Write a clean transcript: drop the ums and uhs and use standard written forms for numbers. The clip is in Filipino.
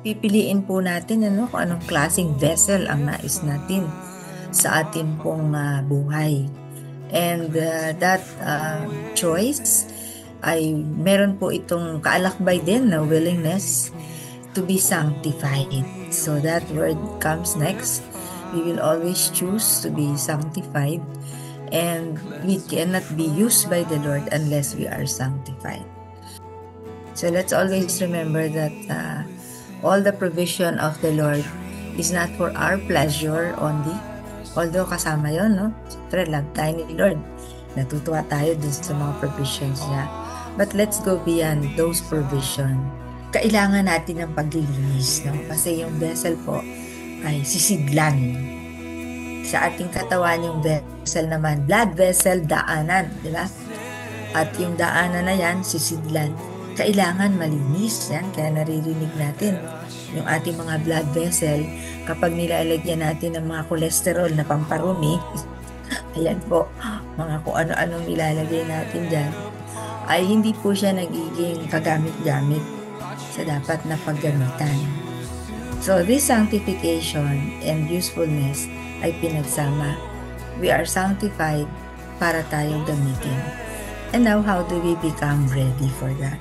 Pipiliin po natin kung anong klaseng vessel ang nais natin sa atin pong buhay. And that choice ay meron po itong kaalakbay din na willingness to be sanctified. So that word comes next. We will always choose to be sanctified, and we cannot be used by the Lord unless we are sanctified. So let's always remember that all the provision of the Lord is not for our pleasure only. Although kasama yun, no? Siyempre, love tayo ni Lord. Natutuwa tayo dun sa mga provisions niya. But let's go beyond those provision. Kailangan natin ng paglilinis, no? Kasi yung vessel po ay sisidlan. Sa ating katawan, yung vessel naman, blood vessel, daanan, di ba? At yung daanan na yan, sisidlan. Kailangan malinis yan, kaya naririnig natin yung ating mga blood vessel kapag nilalagyan natin ng mga cholesterol na pamparumi. Ayan po, mga kung ano-anong nilalagay natin dyan, ay hindi po siya nagiging kagamit-gamit sa dapat na paggamitan. So this sanctification and usefulness ay pinagsama. We are sanctified para tayong gamitin. And now, how do we become ready for that?